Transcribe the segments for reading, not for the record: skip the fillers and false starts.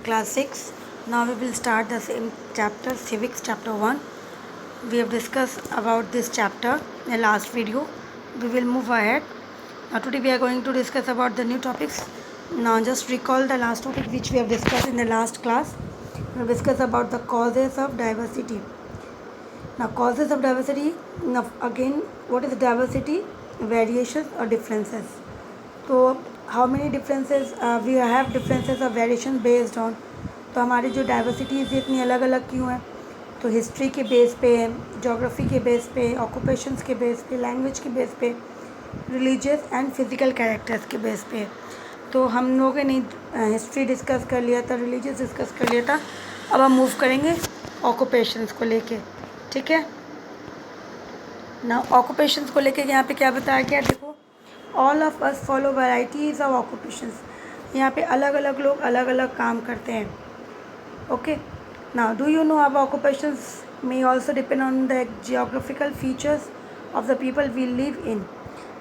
Class 6. Now we will start the same chapter, Civics Chapter 1. We have discussed about this chapter in the last video. We will move ahead. Now today we are going to discuss about the new topics. Now just recall the last topic which we have discussed in the last class. We have discussed about the causes of diversity. Now causes of diversity, now again what is diversity? Variations or differences. तो how many differences we have differences और variation based on, तो हमारी जो diversities इतनी अलग अलग क्यों हैं? तो हिस्ट्री के बेस पे, जोग्राफ़ी के बेस पे, ऑक्यूपेशंस के बेस पे, लैंग्वेज के बेस पे, रिलीजियस एंड फिज़िकल कैरेक्टर्स के बेस पे। तो हम लोगों ने हिस्ट्री डिस्कस कर लिया था, रिलीजियस डिस्कस कर लिया था। अब हम मूव करेंगे ऑक्यूपेशंस को लेके, ठीक है ना। ऑक्यूपेशंस को लेके यहाँ पे क्या बताया गया, देखो all of us follow varieties of occupations. यहाँ पे अलग अलग लोग अलग अलग काम करते हैं। Okay now do you know अब occupations may also depend on the geographical features of the people we live in.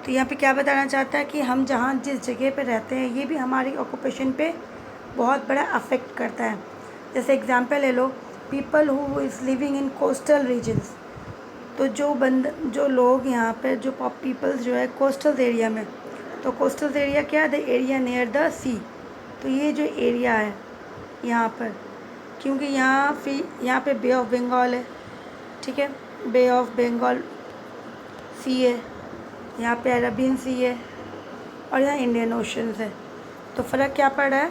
तो यहाँ पे क्या बताना चाहता है कि हम जहाँ जिस जगह पे रहते हैं ये भी हमारी ऑक्यूपेशन पे बहुत बड़ा अफेक्ट करता है। जैसे एग्जांपल ले लो, people who is living in coastal regions. तो जो लोग यहाँ पर जो पीपल्स जो है कोस्टल एरिया में, तो कोस्टल एरिया क्या है? द एरिया नियर द सी। तो ये जो एरिया है यहाँ पर, क्योंकि यहाँ पे बे ऑफ बंगाल है, ठीक है, बे ऑफ बंगाल सी है, यहाँ पे अरेबियन सी है और यहाँ इंडियन ओशंस है। तो फ़र्क क्या पड़ रहा है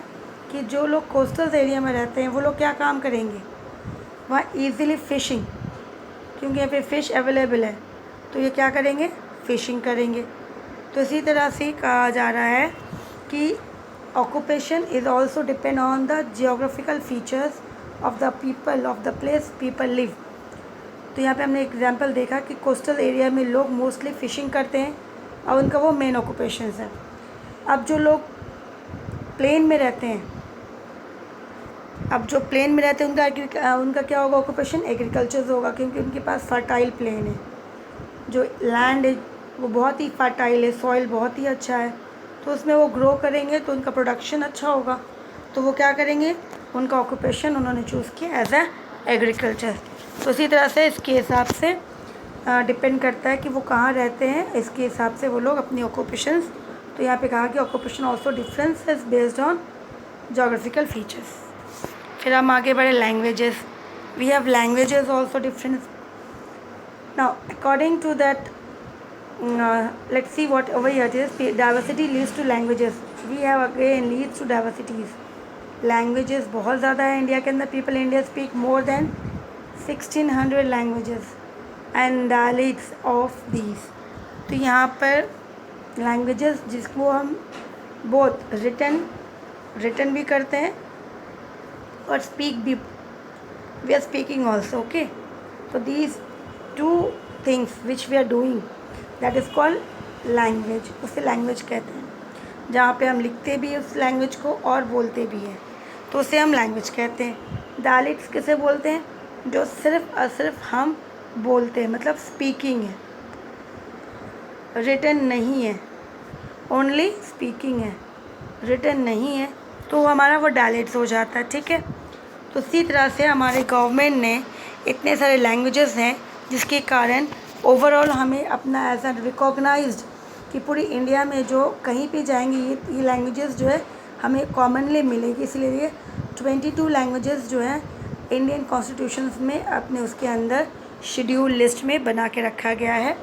कि जो लोग कोस्टल एरिया में रहते हैं वो लोग क्या काम करेंगे? वहाँ ईज़िली फ़िशिंग, क्योंकि यहाँ पे फ़िश अवेलेबल है, तो ये क्या करेंगे? फ़िशिंग करेंगे। तो इसी तरह से कहा जा रहा है कि occupation is also depend on the geographical features of the people of the place people live. तो यहाँ पे हमने एग्जांपल देखा कि कोस्टल एरिया में लोग मोस्टली फ़िशिंग करते हैं और उनका वो मेन ऑक्यूपेशंस है। अब जो लोग प्लेन में रहते हैं, उनका क्या होगा ऑक्यूपेशन? एग्रीकल्चर होगा, क्योंकि उनके पास फर्टाइल प्लेन है, जो लैंड है वो बहुत ही फर्टाइल है, सॉइल बहुत ही अच्छा है, तो उसमें वो ग्रो करेंगे तो उनका प्रोडक्शन अच्छा होगा। तो वो क्या करेंगे? उनका ऑक्यूपेशन उन्होंने चूज़ किया एज ए एग्रीकल्चर। तो इसी तरह से इसके हिसाब से डिपेंड करता है कि वो कहाँ रहते हैं, इसके हिसाब से वो लोग अपनी ऑक्यूपेशंस। तो यहाँ पे कहा कि occupation also difference is based on geographical features. फिर हम आगे बढ़े languages. We have languages also difference. Now according to that let's see what over here it is. Diversity leads to languages. We have again leads to diversities. Languages बहुत ज़्यादा है India के अंदर। People India speak more than 1600 languages and dialects of these. तो यहाँ पर languages जिसको हम बोथ रिटन भी करते हैं और स्पीक भी, we are speaking also. Okay, तो these two things which we are doing that is called language. उसे लैंग्वेज कहते हैं, जहाँ पे हम लिखते भी उस लैंग्वेज को और बोलते भी हैं, तो उसे हम लैंग्वेज कहते हैं। डायलेक्ट्स किसे बोलते हैं? जो सिर्फ और सिर्फ हम बोलते हैं, मतलब स्पीकिंग है, रिटन नहीं है, ओनली स्पीकिंग है, रिटन नहीं है, तो हमारा वो डायलेक्ट्स हो जाता है, ठीक है। तो इसी तरह से हमारे गवर्नमेंट ने इतने सारे लैंग्वेजेस हैं जिसके कारण ओवरऑल हमें अपना एज एन रिकॉग्नाइज्ड कि पूरी इंडिया में जो कहीं भी जाएंगे ये लैंग्वेजेस जो है हमें कॉमनली मिलेगी। इसलिए 22 लैंग्वेजेस जो हैं इंडियन कॉन्स्टिट्यूशंस में अपने उसके अंदर शेड्यूल लिस्ट में बना के रखा गया है।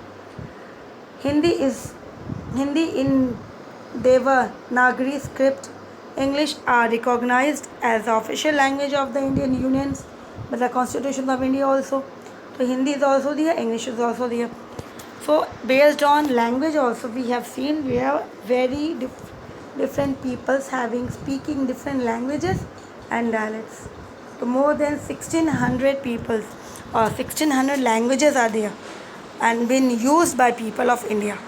Hindi in Devanagari script English are recognized as the official language of the Indian Union, but the Constitution of India also. So Hindi is also there, English is also there. So based on language also we have seen we have very different peoples speaking different languages and dialects. So more than 1600 peoples or 1600 languages are there and been used by people of India.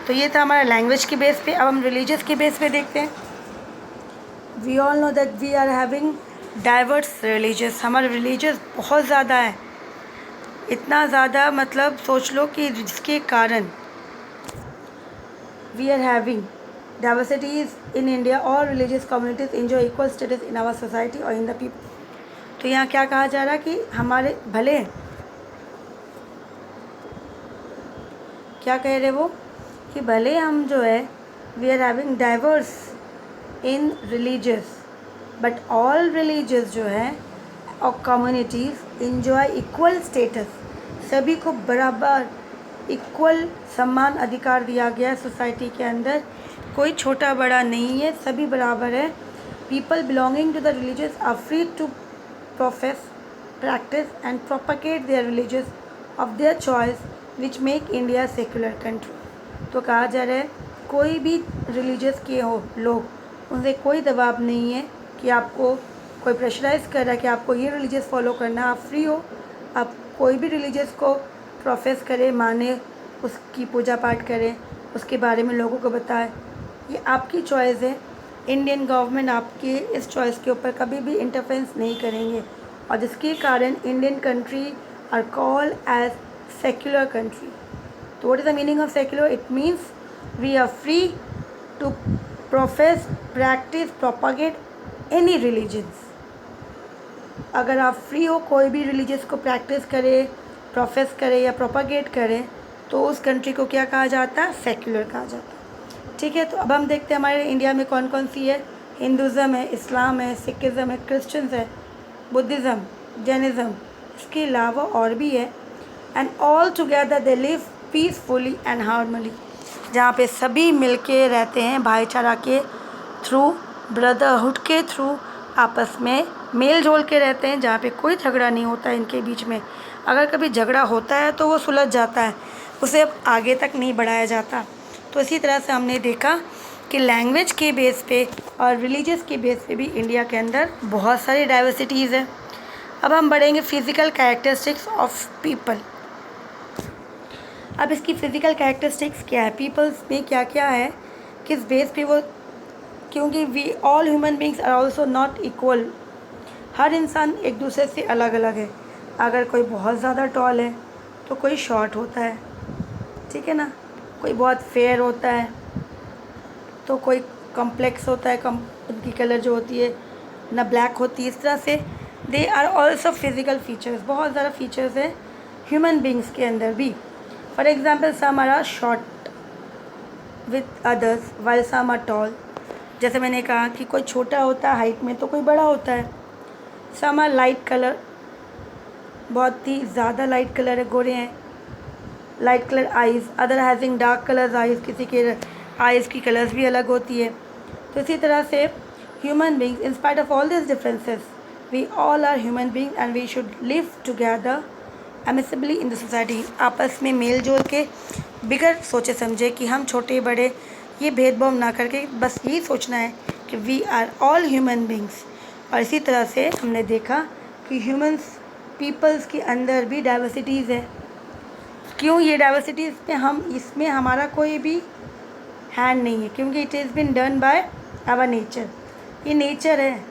तो ये था हमारा language के base पे। अब हम religious के base पे देखते हैं। We all know that we are having diverse religious. हमारे रिलीजियस बहुत ज़्यादा है, इतना ज़्यादा मतलब सोच लो कि जिसके कारण we are having diversities in India, all religious communities enjoy equal status in our society और इन द पीपल। तो यहाँ क्या कहा जा रहा है कि हमारे भले, क्या कह रहे वो, कि भले हम जो है we are having diverse in religious, but all religious जो है और कम्युनिटीज़ इंजॉय इक्वल स्टेटस, सभी को बराबर इक्वल सम्मान अधिकार दिया गया है सोसाइटी के अंदर, कोई छोटा बड़ा नहीं है, सभी बराबर है। People belonging to the religious are free to profess, practice and propagate their religious of their choice which make India secular country. तो कहा जा रहा है कोई भी रिलीजियस के हो लोग, उनसे कोई दबाव नहीं है कि आपको कोई प्रेशराइज कर रहा है कि आपको ये रिलीजियस फॉलो करना, आप फ्री हो, आप कोई भी रिलीजियस को प्रोफेस करें, माने, उसकी पूजा पाठ करें, उसके बारे में लोगों को बताएं, ये आपकी चॉइस है। इंडियन गवर्नमेंट आपके इस चॉइस के ऊपर कभी भी इंटरफेरेंस नहीं करेंगे, और जिसके कारण Indian country are called as secular country. तो what is the meaning of secular? It means we are free to profess, practice, propagate any religions. अगर आप फ्री हो कोई भी रिलीजियस को प्रैक्टिस करें, प्रोफेस करें या प्रोपागेट करें, तो उस कंट्री को क्या कहा जाता है? सेक्युलर कहा जाता है। ठीक है, तो अब हम देखते हैं हमारे इंडिया में कौन कौन सी है। हिंदुज़म है, इस्लाम है, सिखिज़म है, क्रिश्चियंस है, बुद्धिज़्म, जैनिज़्म, इसके अलावा और भी है। And all together they live peacefully and harmony, जहाँ पे सभी मिलके रहते हैं भाईचारा के थ्रू, ब्रदरहुड के थ्रू, आपस में मेल जोल के रहते हैं, जहाँ पे कोई झगड़ा नहीं होता है इनके बीच में। अगर कभी झगड़ा होता है तो वो सुलझ जाता है, उसे अब आगे तक नहीं बढ़ाया जाता। तो इसी तरह से हमने देखा कि लैंग्वेज के बेस पे और रिलीजियस के बेस पे भी इंडिया के अंदर बहुत सारी डाइवर्सिटीज़ है। अब हम बढ़ेंगे फिज़िकल कैरेक्टरिस्टिक्स ऑफ पीपल। अब इसकी फ़िज़िकल कैरेक्टरिस्टिक्स क्या है, पीपल्स में क्या क्या है, किस बेस पे वो, क्योंकि we all human beings are also not equal, हर इंसान एक दूसरे से अलग अलग है। अगर कोई बहुत ज़्यादा टॉल है तो कोई शॉर्ट होता है, ठीक है ना, कोई बहुत फेयर होता है तो कोई कॉम्प्लेक्स होता है, उनकी कलर जो होती है ना ब्लैक होती है। इस तरह से they are also physical features, बहुत ज़्यादा फीचर्स है ह्यूमन बींग्स के अंदर भी। For example some are short with others while some are tall. जैसे मैंने कहा कि कोई छोटा होता है हाइट में तो कोई बड़ा होता है। सम आर लाइट कलर, बहुत ही ज़्यादा लाइट कलर है, गोरे हैं, light colour eyes, other having dark colours eyes, किसी के आइज़ की कलर्स भी अलग होती है। तो इसी तरह से human beings, in spite of all this differences, we all are human being and we should live together amicably in the society. आपस में मेल जोल के, बिगड़ सोचे समझे कि हम छोटे बड़े ये भेदभाव ना करके बस यही सोचना है कि we are all human beings. और इसी तरह से हमने देखा कि ह्यूमंस पीपल्स के अंदर भी डाइवर्सिटीज़ है। क्यों ये डाइवर्सिटीज़ में इसमें हमारा कोई भी हैंड नहीं है, क्योंकि it is been done by our nature. ये नेचर है,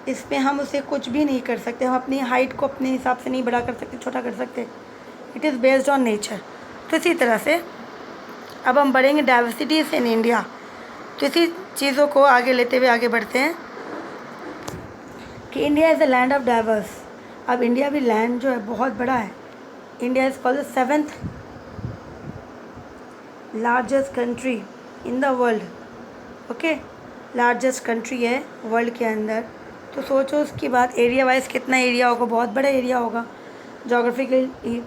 इसमें हम उसे कुछ भी नहीं कर सकते, हम अपनी हाइट को अपने हिसाब से नहीं बड़ा कर सकते, छोटा कर सकते, it is based on nature. तो इसी तरह से अब हम बढ़ेंगे डाइवर्सिटीज़ इन इंडिया। तो इसी चीज़ों को आगे लेते हुए आगे बढ़ते हैं कि India is a land of diverse. अब इंडिया भी लैंड जो है बहुत बड़ा है। India is called the 7th largest country in the world. Okay, largest country है वर्ल्ड के अंदर। तो सोचो उसकी बात एरिया वाइज कितना एरिया होगा, बहुत बड़ा एरिया होगा। जोग्राफिकली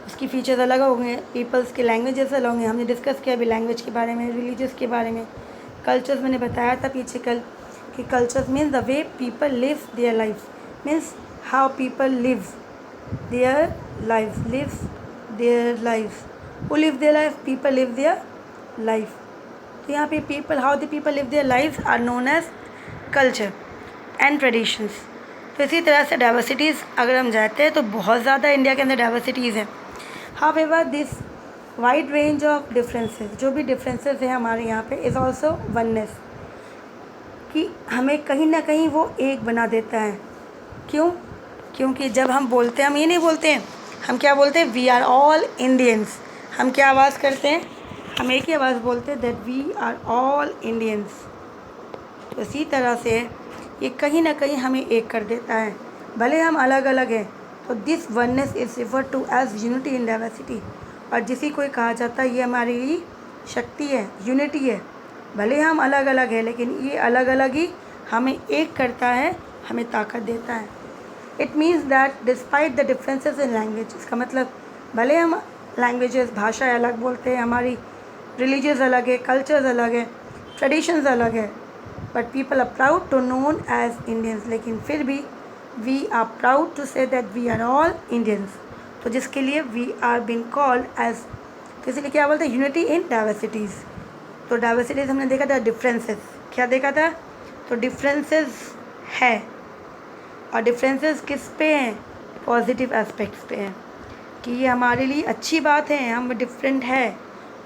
उसकी फीचर्स अलग होंगे, पीपल्स के लैंग्वेजेस अलग होंगे। हमने डिस्कस किया अभी लैंग्वेज के बारे में, रिलीजियस के बारे में, कल्चर्स मैंने बताया था पीछे कल कि cultures means the way people live their life, means how people live their life, who live their life, people live their life। तो यहाँ पे people, how the people live their life are known as culture and traditions. तो इसी तरह से diversities अगर हम जाते हैं तो बहुत ज़्यादा इंडिया के अंदर डाइवर्सिटीज़ है। However this wide range of differences, जो भी डिफरेंसेस है हमारे यहाँ पे, इज़ ऑल्सो वननेस, कि हमें कहीं ना कहीं वो एक बना देता है। क्यों? क्योंकि जब हम बोलते हैं, हम ये नहीं बोलते हैं, हम क्या बोलते हैं, वी आर ऑल इंडियंस। हम क्या आवाज़ करते हैं, हम एक ही आवाज़ बोलते हैं that we are all Indians. तो इसी तरह से ये कहीं ना कहीं हमें एक कर देता है, भले हम अलग अलग हैं। तो this oneness is refer to as unity in diversity. और जिसे कोई कहा जाता है ये हमारी शक्ति है, यूनिटी है। भले हम अलग अलग हैं लेकिन ये अलग अलग ही हमें एक करता है, हमें ताकत देता है। It means that despite the differences in language, इसका मतलब भले हम लैंग्वेजेस भाषाएं अलग बोलते हैं, हमारी रिलीजियस अलग है, कल्चर्स अलग है, ट्रेडिशंस अलग है, but people are proud to known as Indians. लेकिन फिर भी we are proud to say that we are all Indians. तो जिसके लिए we are been called as, तो इसलिए क्या बोलते हैं, यूनिटी इन डाइवर्सिटीज़। तो डाइवर्सिटीज़ हमने देखा था डिफरेंसेस, क्या देखा था, तो डिफरेंसेस है। और डिफरेंसेस किस पे हैं, पॉजिटिव एस्पेक्ट्स पे हैं, कि ये हमारे लिए अच्छी बात है, हम डिफरेंट है।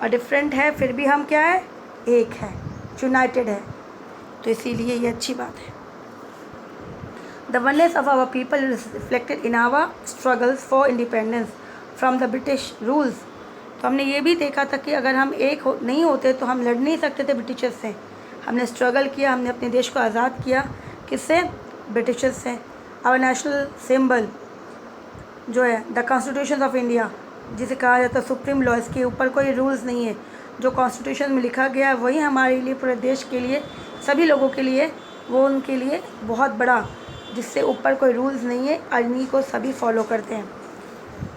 और डिफरेंट है फिर भी हम क्या है, एक है, यूनाइटेड है। तो इसीलिए ये अच्छी बात है। The oneness of our people is reflected in our struggles for independence from the British rules. तो हमने ये भी देखा था कि अगर हम एक नहीं होते तो हम लड़ नहीं सकते थे ब्रिटिशर्स से। हमने स्ट्रगल किया, हमने अपने देश को आज़ाद किया, किससे, ब्रिटिशर्स से। आवर नेशनल सिंबल जो है द कॉन्स्टिट्यूशन ऑफ इंडिया, जिसे कहा जाता है सुप्रीम लॉ, इसके ऊपर कोई रूल्स नहीं है। जो कॉन्स्टिट्यूशन में लिखा गया है वही हमारे लिए, पूरे देश के लिए, सभी लोगों के लिए, वो उनके लिए बहुत बड़ा, जिससे ऊपर कोई रूल्स नहीं है और इन्हीं को सभी फॉलो करते हैं।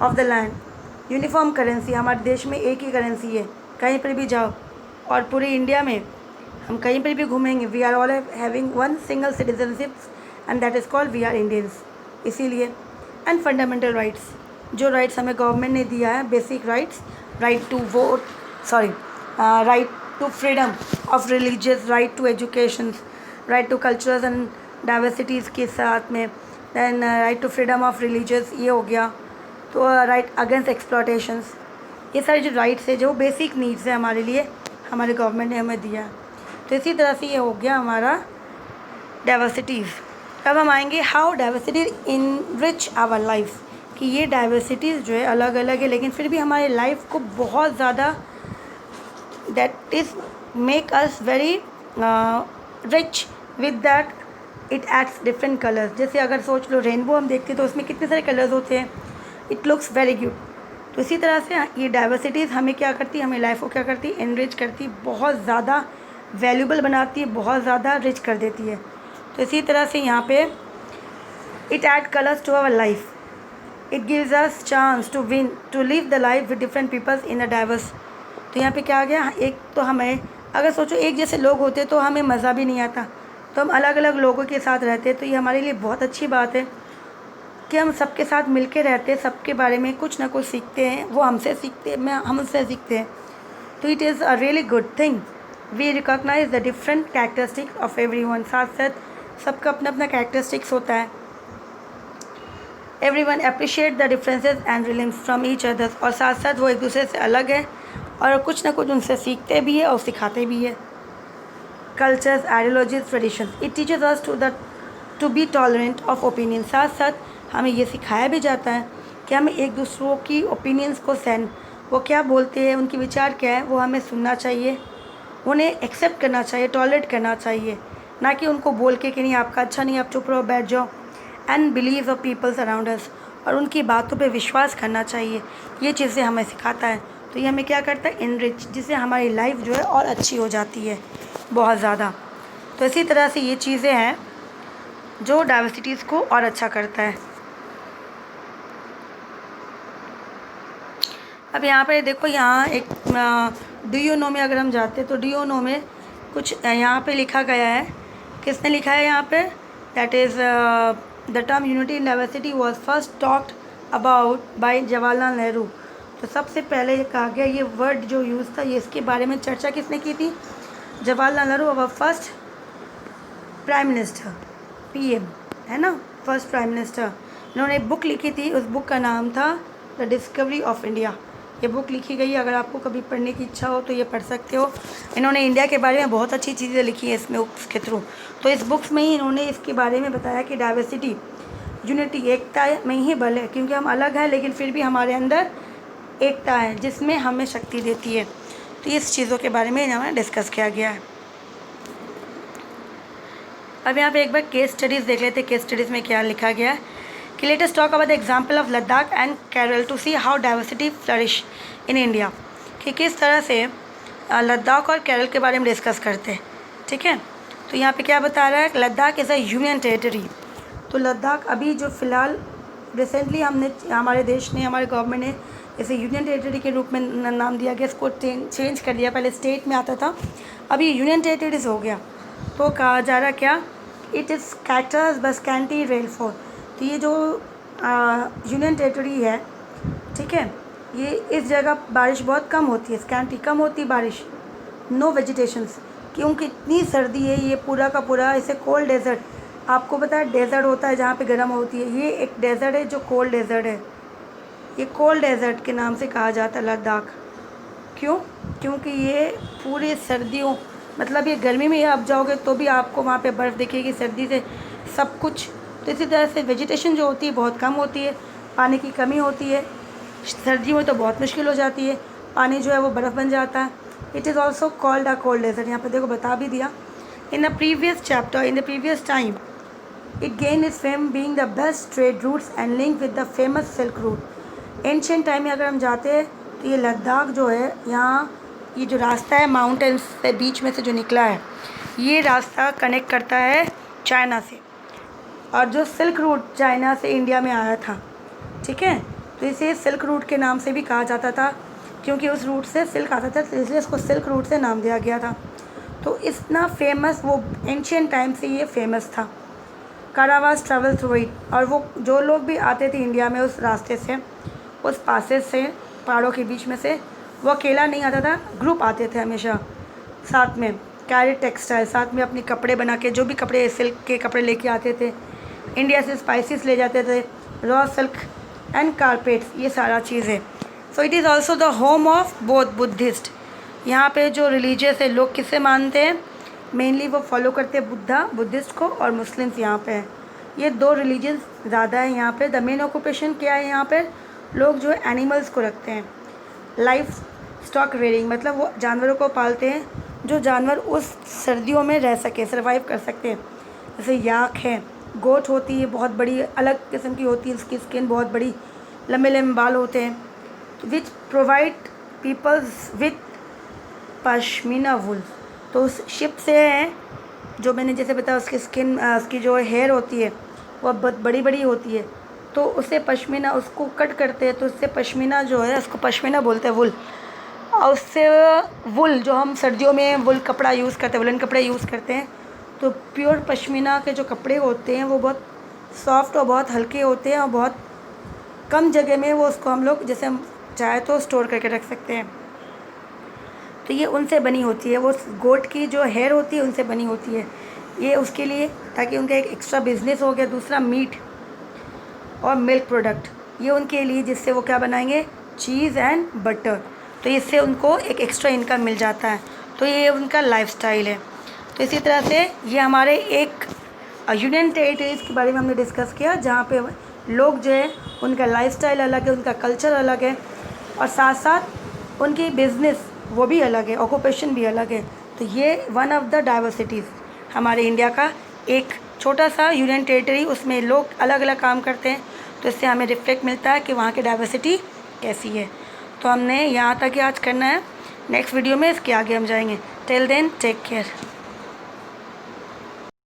Of the land, uniform currency, हमारे देश में एक ही करेंसी है, कहीं पर भी जाओ, और पूरे इंडिया में हम कहीं पर भी घूमेंगे, we are all having one single citizenship and that is called we are Indians. इसीलिए एंड फंडामेंटल राइट्स, जो राइट्स हमें गवर्नमेंट ने दिया है, basic rights, right to vote, right to freedom of religious, right to education, right to culturals and diversities के साथ में, then right to freedom of religious, ये हो गया। तो राइट अगेंस्ट एक्सप्लॉटेशंस, ये सारे जो राइट्स है, जो बेसिक नीड्स है हमारे लिए, हमारे गवर्नमेंट ने हमें दिया। तो इसी तरह से ये हो गया हमारा डाइवर्सिटीज़। अब हम आएंगे how diversity enrich our life, कि ये डाइवर्सिटीज़ जो है अलग अलग है लेकिन फिर भी हमारे लाइफ को बहुत ज़्यादा, that is make us very rich with that it adds different colours. जैसे अगर सोच लो रेनबो हम देखते हैं तो उसमें कितने सारे कलर्स होते हैं, इट लुक्स वेरी गुड। तो इसी तरह से ये डाइवर्सिटीज़ हमें क्या करती है, हमें लाइफ को क्या करती है, इनरिच करती, बहुत ज़्यादा वैल्यूबल बनाती है, बहुत ज़्यादा रिच कर देती है। तो इसी तरह से यहाँ पे it add colours to our life, it gives us chance to win to live the life with different peoples in a diverse. तो यहाँ पे क्या आ गया, एक तो हमें अगर सोचो एक जैसे लोग होते तो हमें मज़ा भी नहीं आता, तो हम अलग अलग लोगों के साथ रहते हैं। तो ये हमारे लिए बहुत अच्छी बात है कि हम सबके साथ मिल के रहते हैं, सबके बारे में कुछ ना कुछ सीखते हैं, वो हमसे सीखते हैं, हम उनसे सीखते हैं। तो it is a really good thing. We recognise the different characteristics of everyone, साथ साथ सबका अपना अपना कैरेक्टरिस्टिक्स होता है। Everyone appreciate the differences and relearns from each others, और साथ साथ वो एक दूसरे से अलग है और कुछ ना कुछ उनसे सीखते भी है और सिखाते भी है। Cultures, ideologies, traditions, it teaches us to be tolerant of opinion. साथ साथ हमें ये सिखाया भी जाता है कि हमें एक दूसरों की ओपिनियंस को वो क्या बोलते हैं, उनके विचार क्या है, वो हमें सुनना चाहिए, उन्हें एक्सेप्ट करना चाहिए, टॉलरेट करना चाहिए, ना कि उनको बोल के कि नहीं आपका अच्छा नहीं, आप चुप रहो, बैठ जाओ। And believe of peoples around us, और उनकी बातों पे विश्वास करना चाहिए। ये चीज़ें हमें सिखाता है। तो ये हमें क्या करता है, इनरिच, जिससे हमारी लाइफ जो है और अच्छी हो जाती है बहुत ज़्यादा। तो इसी तरह से ये चीज़ें हैं जो डाइवर्सिटीज़ को और अच्छा करता है। अब यहाँ पे देखो, यहाँ एक डू यू नो में अगर हम जाते हैं तो डू यू नो में कुछ यहाँ पे लिखा गया है, किसने लिखा है यहाँ पे, that is the term unity in diversity was first talked about by Jawaharlal Nehru. तो सबसे पहले ये कहा गया, ये वर्ड जो यूज़ था, ये इसके बारे में चर्चा किसने की थी, Jawaharlal Nehru, our first prime minister, PM है ना, फर्स्ट प्राइम मिनिस्टर। इन्होंने एक बुक लिखी थी, उस बुक का नाम था द डिस्कवरी ऑफ इंडिया। ये बुक लिखी गई, अगर आपको कभी पढ़ने की इच्छा हो तो ये पढ़ सकते हो। इन्होंने इंडिया के बारे में बहुत अच्छी चीज़ें लिखी है इसमें, बुक्स के थ्रू। तो इस बुक्स में ही इन्होंने इसके बारे में बताया कि डाइवर्सिटी, यूनिटी, एकता में ही बल है, क्योंकि हम अलग हैं लेकिन फिर भी हमारे अंदर एकता है जिसमें हमें शक्ति देती है। तो इस चीज़ों के बारे में यहाँ डिस्कस किया गया है। अब यहाँ पे एक बार केस स्टडीज़ देख लेते हैं। केस स्टडीज़ में क्या लिखा गया है कि let us talk about the example of Ladakh and Kerala to see how diversity flourish in India, कि किस तरह से लद्दाख और केरल के बारे में डिस्कस करते हैं। ठीक है, तो यहाँ पे क्या बता रहा है, Ladakh is a union territory. तो लद्दाख अभी जो फ़िलहाल रिसेंटली हमारे देश ने, हमारे गवर्नमेंट ने इसे यूनियन टेरिटरी के रूप में नाम दिया गया, इसको चेंज कर दिया। पहले स्टेट में आता था, अभी यूनियन टेरिटरीज हो गया। तो कहा जा रहा क्या, इट इज़ कैटर्स बस कैंटी रेनफॉल। तो ये जो यूनियन टेरिटरी है, ठीक है, ये इस जगह बारिश बहुत कम होती है, स्कैंटी कम होती है बारिश, नो वेजिटेशंस, क्योंकि इतनी सर्दी है। ये पूरा का पूरा इसे कोल्ड डेजर्ट, आपको पता है डेजर्ट होता है जहाँ पे गर्म होती है, ये एक डेजर्ट है जो कोल्ड डेजर्ट है। ये कोल्ड डेजर्ट के नाम से कहा जाता है लद्दाख। क्यों? क्योंकि ये पूरी सर्दियों, मतलब ये गर्मी में आप जाओगे तो भी आपको वहाँ पे बर्फ़ दिखेगी, सर्दी से सब कुछ। तो इसी तरह से वेजिटेशन जो होती है बहुत कम होती है, पानी की कमी होती है, सर्दियों में तो बहुत मुश्किल हो जाती है, पानी जो है वो बर्फ़ बन जाता है। It is also called a cold desert. यहाँ पे देखो बता भी दिया। In the previous chapter, in the previous time it gain is fame being the best trade routes and link with the famous Silk Route. Ancient time में अगर हम जाते हैं तो ये लद्दाख जो है, यहाँ ये जो रास्ता है माउंटेन्स से बीच में से जो निकला है, ये रास्ता कनेक्ट करता है चाइना से, और जो सिल्क रूट चाइना से इंडिया में आया था, ठीक है, तो इसे सिल्क रूट के नाम से भी कहा जाता था, क्योंकि उस रूट से सिल्क आता था, तो इसलिए इसको सिल्क रूट से नाम दिया गया था। तो इतना फेमस, वो एंशिएंट टाइम से ये फेमस था। कारावास ट्रैवल थ्रू इट, और वो जो लोग भी आते थे इंडिया में उस रास्ते से, उस पासेज से, पहाड़ों के बीच में से, वो अकेला नहीं आता था, ग्रुप आते थे हमेशा साथ में, कैरी टेक्सटाइल, साथ में अपने कपड़े बना के, जो भी कपड़े सिल्क के कपड़े लेके आते थे, इंडिया से स्पाइसेस ले जाते थे, रॉ सिल्क एंड कारपेट्स, ये सारा चीज़ है। So it is also the home of both Buddhist. यहाँ पे जो रिलीजियस है, लोग किसे मानते हैं, मेनली वो फॉलो करते हैं बुद्धिस्ट को, और मुस्लिम्स यहाँ पे हैं। ये दो रिलीजन ज़्यादा है यहाँ पे। द मेन ऑक्यूपेशन क्या है यहाँ पे, लोग जो है एनिमल्स को रखते हैं, लाइफ स्टॉक रेयरिंग, मतलब वो जानवरों को पालते हैं जो जानवर उस सर्दियों में रह सके, सर्वाइव कर सकते हैं। जैसे याक है, गोट होती है, बहुत बड़ी अलग किस्म की होती है, उसकी स्किन बहुत बड़ी, लंबे लंबे बाल होते हैं, which provide peoples with pashmina wool. तो उस शिप से है, जो मैंने जैसे बताया, उसकी स्किन, उसकी जो हेयर होती है वह बहुत बड़ी बड़ी होती है, तो उससे पश्मीना, उसको कट करते हैं तो उससे पश्मीना जो है, उसको पश्मीना बोलते हैं, वुल। और उससे वुल, जो हम सर्दियों में वुल कपड़ा यूज़ करते हैं, वुलन कपड़े यूज़ करते हैं, तो प्योर पश्मीना के जो कपड़े होते हैं वो बहुत सॉफ्ट और बहुत हल्के होते हैं, और बहुत कम जगह में वो, उसको हम लोग जैसे हम चाहे तो स्टोर करके रख सकते हैं। तो ये उनसे बनी होती है, वो गोट की जो हेयर होती है उनसे बनी होती है। ये उसके लिए, ताकि उनका एक एक्स्ट्रा बिजनेस हो गया। दूसरा मीट और मिल्क प्रोडक्ट, ये उनके लिए, जिससे वो क्या बनाएंगे, चीज़ एंड बटर। तो इससे उनको एक एक्स्ट्रा इनकम मिल जाता है। तो ये उनका लाइफस्टाइल है। तो इसी तरह से ये हमारे एक यूनियन टेरिटरीज़ के बारे में हमने डिस्कस किया, जहाँ पे लोग जो है उनका लाइफस्टाइल अलग है, उनका कल्चर अलग है, और साथ साथ उनकी बिज़नेस वो भी अलग है, ऑक्यूपेशन भी अलग है। तो ये वन ऑफ द डाइवर्सिटीज़ हमारे इंडिया का एक छोटा सा यूनियन टेरिटरी, उसमें लोग अलग अलग काम करते हैं, तो इससे हमें रिफ्लेक्ट मिलता है कि वहाँ की डाइवर्सिटी कैसी है। तो हमने यहाँ तक ही आज करना है, नेक्स्ट वीडियो में इसके आगे हम जाएंगे। Till then take care.